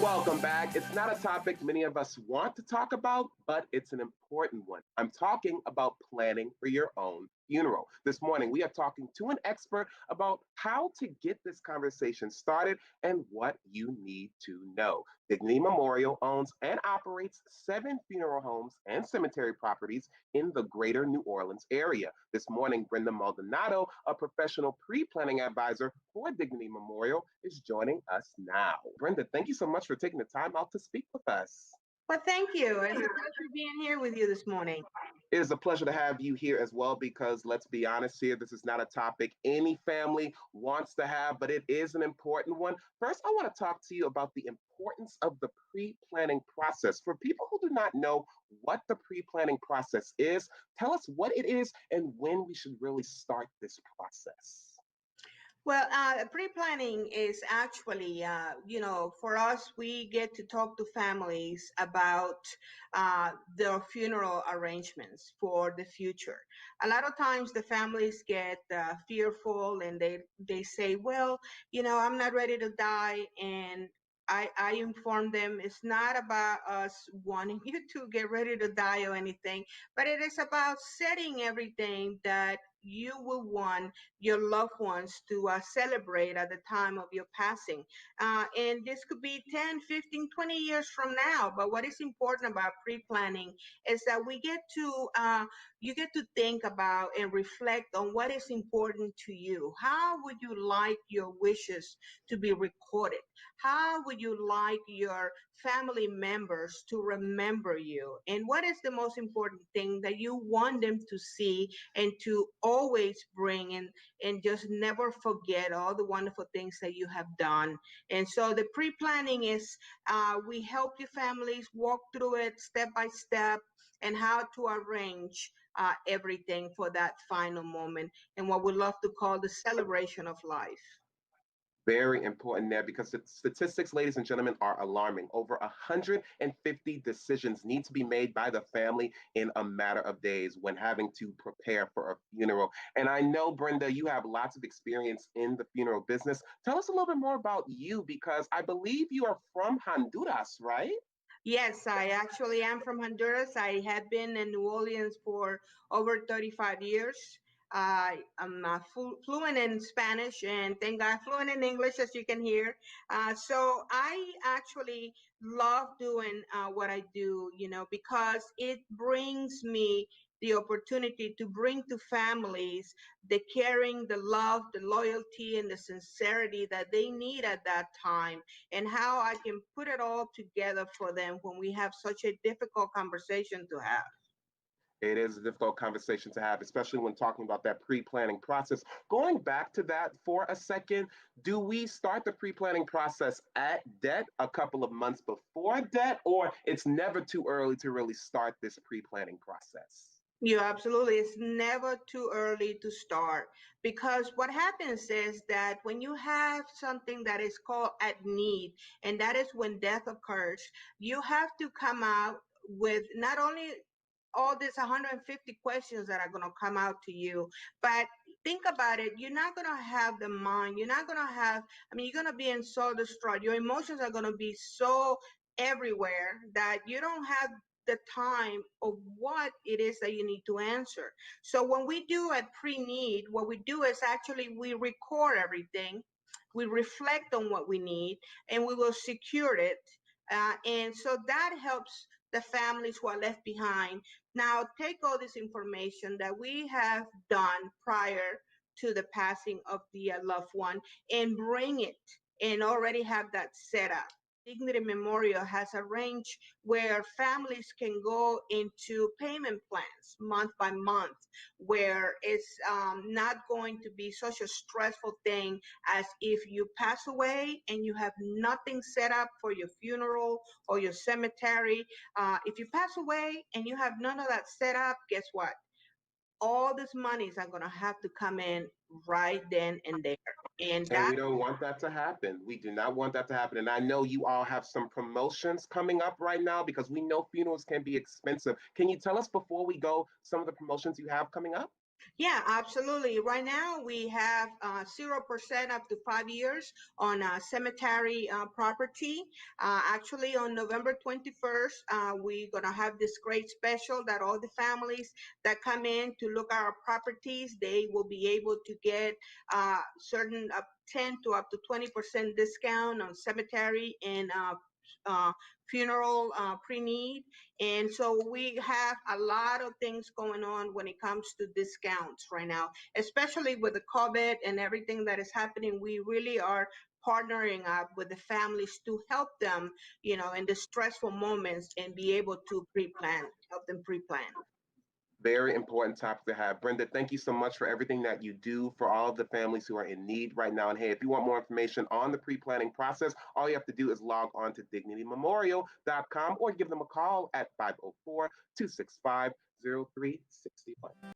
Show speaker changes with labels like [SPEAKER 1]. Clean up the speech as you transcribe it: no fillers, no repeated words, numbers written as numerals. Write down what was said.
[SPEAKER 1] Welcome back. It's not a topic many of us want to talk about, but it's an important one. I'm talking about planning for your own funeral. This morning, we are talking to an expert about how to get this conversation started and what you need to know. Dignity Memorial owns and operates 7 funeral homes and cemetery properties in the greater New Orleans area. This morning, Brenda Maldonado, a professional pre planning advisor for Dignity Memorial, is joining us now. Brenda, thank you so much for taking the time out to speak with us.
[SPEAKER 2] Well, thank you. It's a pleasure being here with you this morning.
[SPEAKER 1] It is a pleasure to have you here as well because let's be honest here, this is not a topic any family wants to have, but it is an important one. First, I want to talk to you about the importance of the pre planning process. For people who do not know what the pre planning process is, tell us what it is and when we should really start this process.
[SPEAKER 2] Well, pre-planning is actually, for us, we get to talk to families about their funeral arrangements for the future. A lot of times the families get fearful and they say, well, I'm not ready to die. And I inform them it's not about us wanting you to get ready to die or anything, but it is about setting everything that you will want your loved ones to celebrate at the time of your passing. And this could be 10, 15, 20 years from now. But what is important about pre planning is that you get to think about and reflect on what is important to you. How would you like your wishes to be recorded? How would you like your family members to remember you? And what is the most important thing that you want them to see and to always bring and just never forget all the wonderful things that you have done. And so the pre-planning is we help you families walk through it step by step and how to arrange everything for that final moment and what we love to call the celebration of life.
[SPEAKER 1] Very important there because the statistics, ladies and gentlemen, are alarming. Over 150 decisions need to be made by the family in a matter of days when having to prepare for a funeral. And I know, Brenda, you have lots of experience in the funeral business. Tell us a little bit more about you because I believe you are from Honduras, right?
[SPEAKER 2] Yes, I actually am from Honduras. I have been in New Orleans for over 35 years. I'm fluent in Spanish and thank God fluent in English, as you can hear. So I actually love doing what I do, because it brings me the opportunity to bring to families the caring, the love, the loyalty, and the sincerity that they need at that time, and how I can put it all together for them when we have such a difficult conversation to have.
[SPEAKER 1] It is a difficult conversation to have, especially when talking about that pre planning process. Going back to that for a second, do we start the pre planning process at debt a couple of months before debt, or it's never too early to really start this pre planning process?
[SPEAKER 2] You absolutely. It's never too early to start because what happens is that when you have something that is called at need, and that is when death occurs, you have to come out with not only all these 150 questions that are going to come out to you, but think about it. You're not going to have the mind. You're not going to have, you're going to be in so distraught. Your emotions are going to be so everywhere that you don't have the time of what it is that you need to answer. So when we do a pre-need, what we do is actually we record everything, we reflect on what we need, and we will secure it. And so that helps the families who are left behind now take all this information that we have done prior to the passing of the loved one and bring it and already have that set up. Dignity Memorial has arranged where families can go into payment plans month by month, where it's not going to be such a stressful thing as if you pass away and you have nothing set up for your funeral or your cemetery. If you pass away and you have none of that set up, guess what? All these monies are going to have to come in right then and there. And
[SPEAKER 1] And
[SPEAKER 2] that.
[SPEAKER 1] we don't want that to happen. We do not want that to happen. And I know you all have some promotions coming up right now because we know funerals can be expensive. Can you tell us before we go some of the promotions you have coming up?
[SPEAKER 2] Yeah, absolutely. Right now we have 0% up to 5 years on cemetery property. Actually, on November 21st, we're going to have this great special that all the families that come in to look at our properties, they will be able to get certain up 10 to up to 20% discount on cemetery and uh, funeral pre-need. And so we have a lot of things going on when it comes to discounts right now, especially with the COVID and everything that is happening. We really are partnering up with the families to help them, in the stressful moments and be able to pre-plan, help them pre-plan.
[SPEAKER 1] Very important topic to have. Brenda, thank you so much for everything that you do for all of the families who are in need right now. And hey, if you want more information on the pre planning process, all you have to do is log on to dignitymemorial.com or give them a call at 504 265 0361.